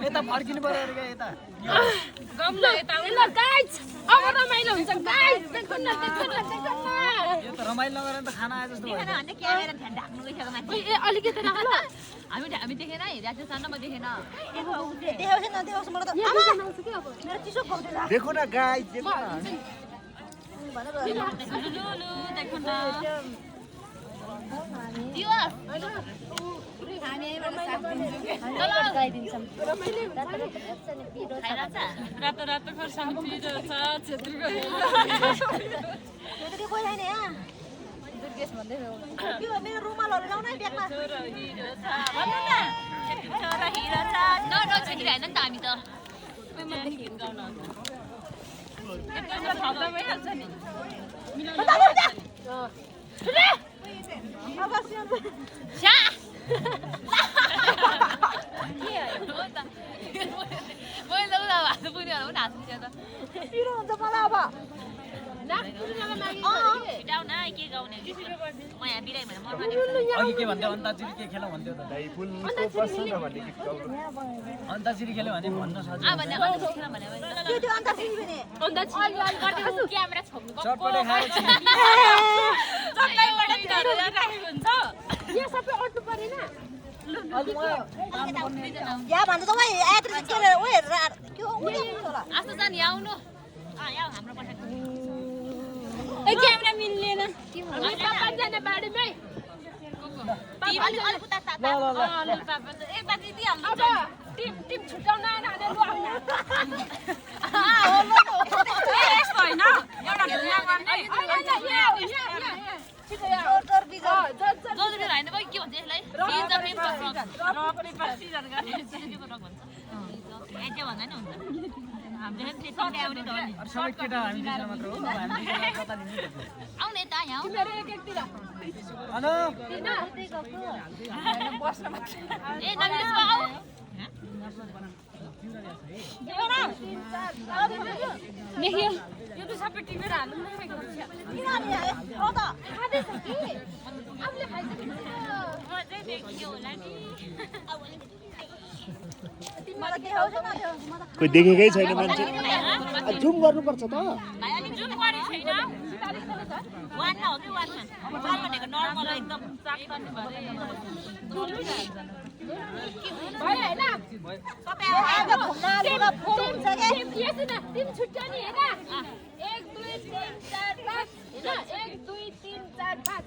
यता फर्किनु पर्यो अरे यता गम्ला यता ल गाइस अब रमाइलो हुन्छ गाइस देखो न यो त रमाइलो नगरेर त खाना आए जस्तो भयो अनि क्यामेरा ध्यान राख्नु गइसक्यो मान्छे ए अलिकति राख ल हामी देखेन हेरेको सानो म देखेन देखाउँछ नदेखाउँछ मलाई त यहाँ बनाउँछु के अब मेरो चिसो पाउँदैन देखो न गाइस देखो न देखो न रातो रातो खर्सानी पिरो छ छेत्रीको मेरो रुमालहरु ल्याउन है ब्यागमा छोरा हिरो छ भन्नु न छोरा हिरो छ न नछेकिरा हैन नि त हामी त गीत गाउन एकदम खतम भइहाल्छ नि छ्या मैले उता भात पुग्ने होला पनि हाँस्नु त पिरो हुन्छ मलाई अब पिटाउ न के गाउने म यहाँ बिराइ भने मर्मा अघि के भन्थ्यो अन्ताक्षरी के खेलौ भन्थ्यो त दाइ फुलको प्रश्न भन्ने गीत गाउनु अन्ताक्षरी खेल्यो भने भन्न सजिलो भने अन्त खेल भने के त्यो अन्त फेरि भने अन्दाज गर्दै क्यामेरा छोप्नु चटपटे खाएर चट्टाइबाट भित्र राखेको हुन्छ यहाँ सबै अट्नु परेन या भन्दा त ओइ यात्री के रे ओइ के हो उले होला आस्तो जान आउनु यहाँ हाम्रो पठाएको ए क्यामेरा मिल्दैन पापा जाने बाडीमै अलिक उता ताता ए बाजी दिइहाल्नु अब टिम छुटाउन आएन भने लु आउनु यस्तो होइन एउटा ढुङ्गा गर्ने जोर बिजो जोजोले हैन भाइ के भन्छ यसलाई सिजन नेम रक पनि सिजन गर्ने सिजनको रक भन्छ एजे भन्दैन हुन्छ हामीले पनि त्यसले आउने त हो नि सबै केटा हामी दुईजना मात्र हो हामी कता लिनु आउने त यहाँ मेरो एकतिर हेलो बस्न मात्र ए नमिले आऊ देखियो यो त सबै टिपेर हाल्नु न हो त खाँदैछ कि आफूले खाइसकेपछि मजै देखियो होला नि मलाई देखाउँछ न मलाई कोही देखेकै छैन मान्छे जुम गर्नुपर्छ त भाइ अलिक जुम गरे छैन वानमा हो कि वानमा वान भनेको नर्मल एकदम चाप गर्ने भरे भयो हैन तपाईँ आज घुम्न फोन छ के टिम छुट्यो नि हैन 1 2 3 4 5 हैन 1 2 3 4 5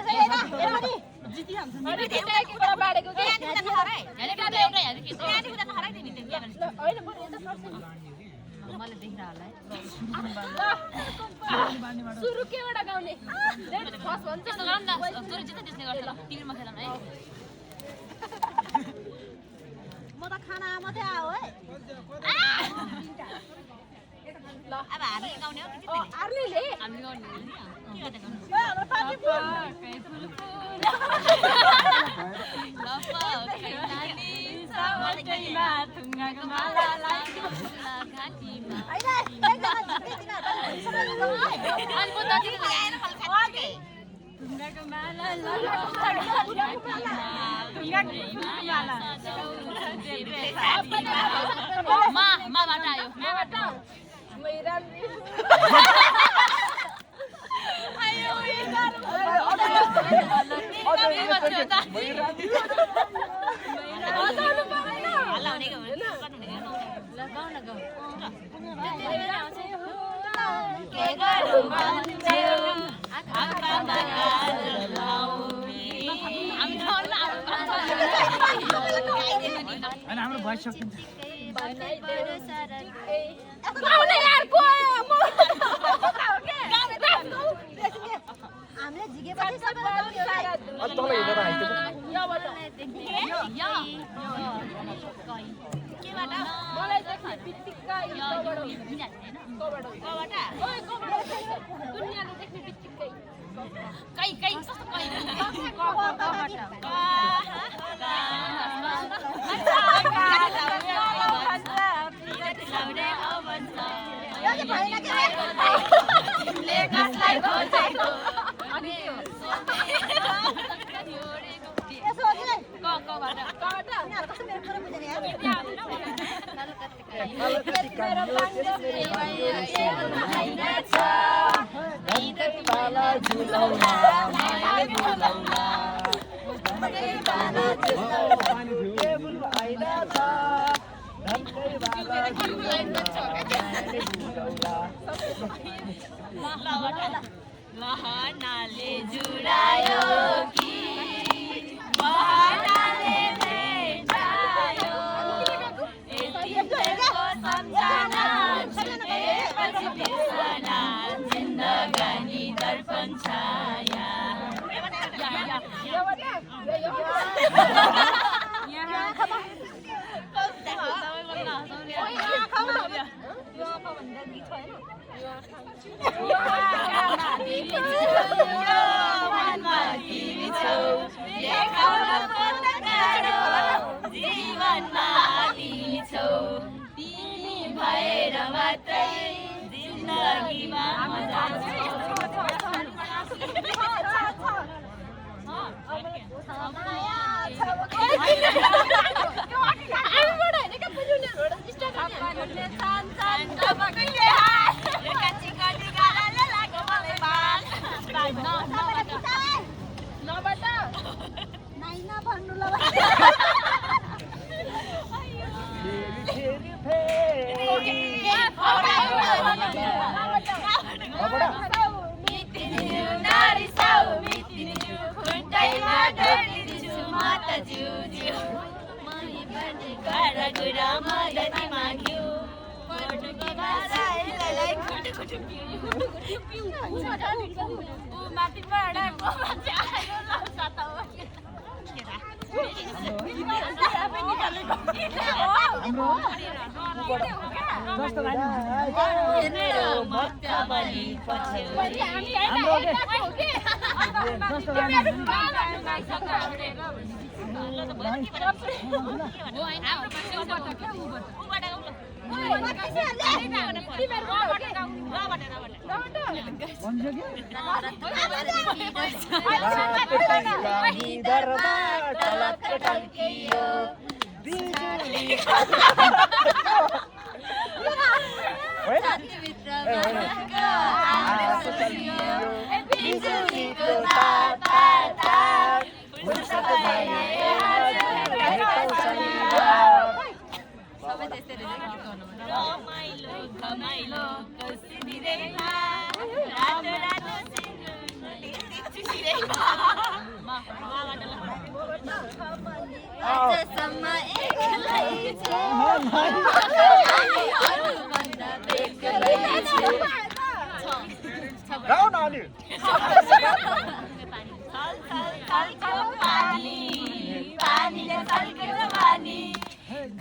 हैन हेर्नु जितिहाल्छ अनि त्यही कुरा बाडेको के यानी उता हराइ यानी उता एउटै यानी के यानी उता हराइ दिने त्यो क्यामेरा हैन बरु यता सर्छ नि मैले देखिरा होला है सुरु केबाट गाउने लेट फर्स्ट भन्छ त्यस्तो गरौँ न तोरी जित्छ त्यसले गर्छ ल टिभीमा खेलौँ है म त खाना मात्रै आयो है ल अब हामी गाउने हो कि जित्ने आर्लीले हामी गाउने हो नि के त गाउनु हाम्रो पार्टी फुल कैलाली सावटैमा थुङ्गाको मालालाई घाँटीमा हैन एकजना जित्दैन अनि म दति लगाएर फल खान्छु थुङ्गाको माला माबाट आयो माबाट मैरान आयो अनि हाम्रो भोइस सकिन्छ गाउने यार को हामीले झिकेपछि सबैलाई गाउने हो अनि तल हिँडेर हाइट मलाई देख्ने बित्तिकै कबाट ओइ कबाट दुनियाले देख्ने बित्तिकै कई कस्तो कई यो चाहिँ भएन के यसो हो कि कस्तो मेरो कुरा बुझ्दैन यार बहनाले जुडायो कि बहनाले भेटायो यतिको सम्झना छुटेपछि बिर्सना जिन्दगानी दर्पण छाया जीवनमा तिमी छौ तिमी भएर मात्रै जिन्दगीमा मजा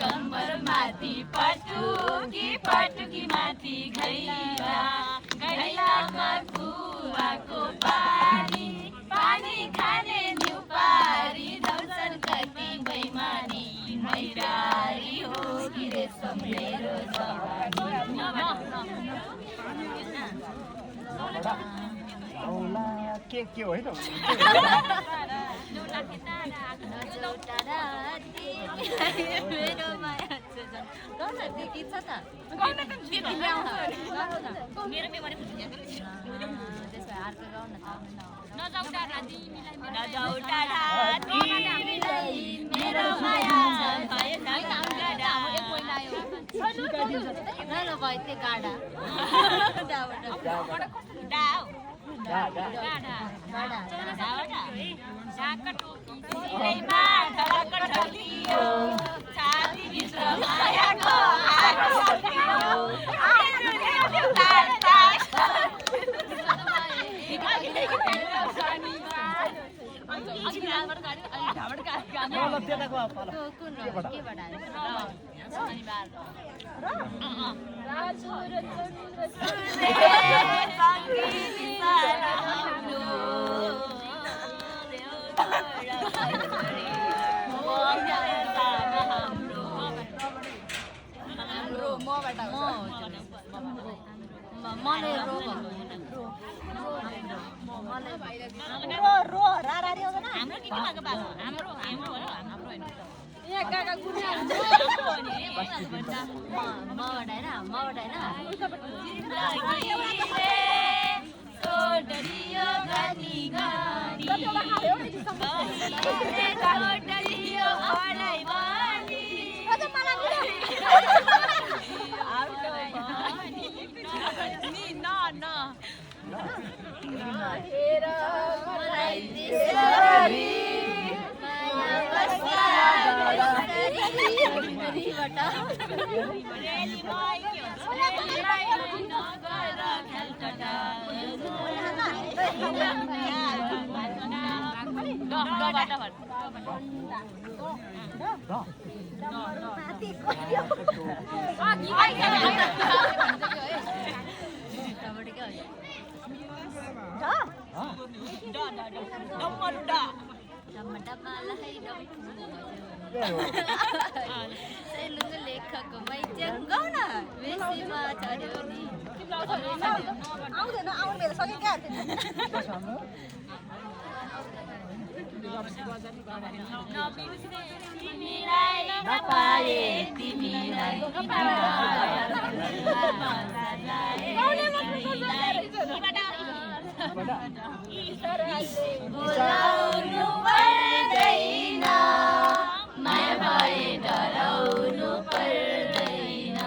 कम्बर माथि पटुकी माथि घैलामा कुवाको पानी खाने न्युपारी दौसन कति बैमानी मैरारी हो कि रेशम मेरो के हो है त हाम्रो यहाँ काका गुनिया हुन्छ आउँदैन आउनु बेला सक्यो क्या बोलाउनु पर्दैन माया भए डराउनु पर्दैन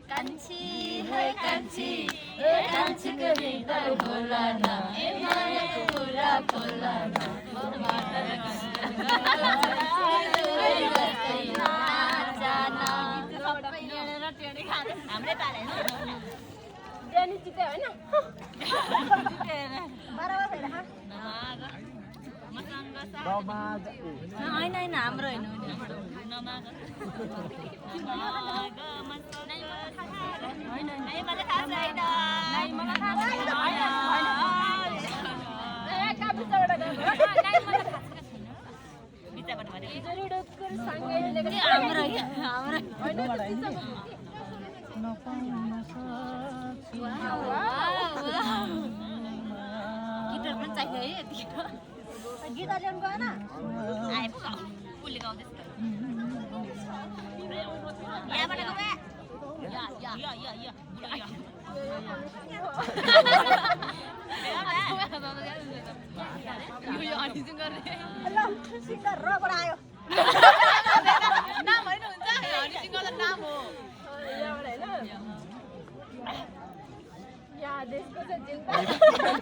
कान्छी है कान्छी कान्छीको भित्र खोला न ए मायाको कुरा खोला न हाम्रै पाले ड्यानी जिते होइन बराबर भएर होइन होइन हाम्रो होइन गिटार पनि चाहियो है यतिखेर गिटार ल्याउनु गएन आएछ उसले गाउँदैछ यहाँबाट गयो यो अडिसन गर्ने ल सिङ्गर रबाट आयो नाम होइन हुन्छ अडिसन गर्दा नाम हो यहाँ देशको चाहिँ चिन्ता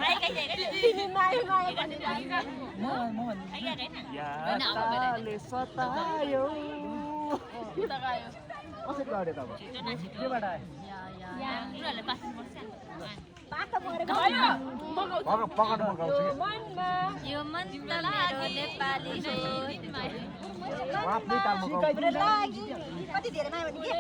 आइ गइ तिमी माया माया भन्ने याताले सतायो कसरी अड्यो त अब केबाट आयो उनीहरूले पास पर्छ पाटो मरेको पकड म गाउँछु कि मनमा यो मन त मेरो नेपाली हो आफ्नै तालमा गाउँछु पुरै लागि कति धेरै माया भने के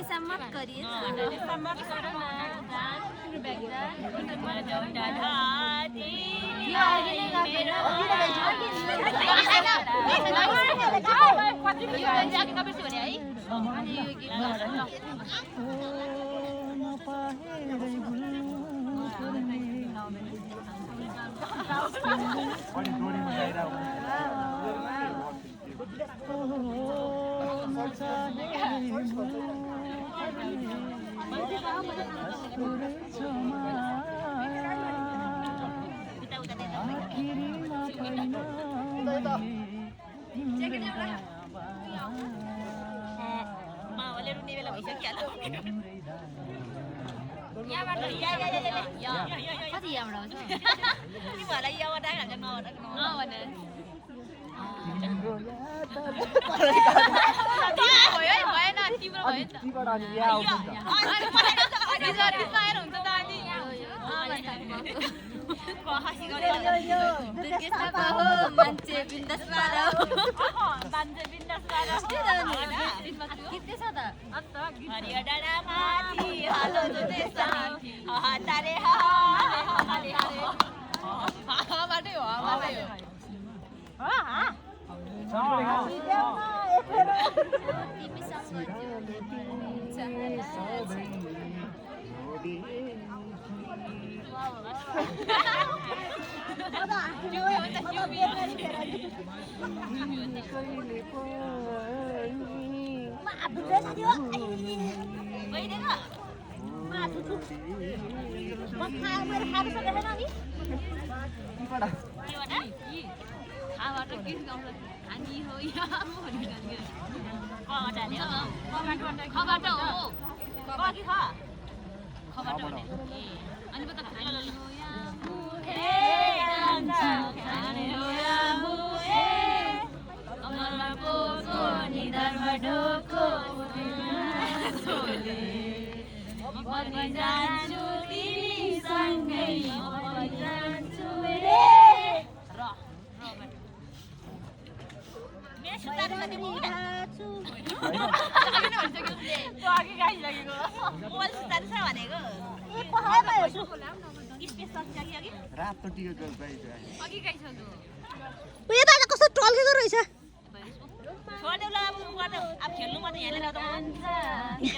ऐसा मत करिए अनि डोरीमा गइरहेको मावले रुने बेला भइसक्यो यहाँबाट कति यहाँबाट आउँछ तिमीहरूलाई यहाँबाट हाल्छ नबाट भने भयो है भएन तिम्रो भयो त तीबाट अनि यहाँ आउँछ नि त आएर हुन्छ त अनि मान्छे बिन्दास पारो मान्छे बिन्दास पारो गीत छ त हरियो डाँडा माथि हालो जुते साथी हतारे हाले हाले हाबाटै हो हाबाटै हो रातो टिकट पाइन्छ उयो त कस्तो टल्केको रहेछ छोड्देऊ ल अब खेल्नु मात्रै यहाँले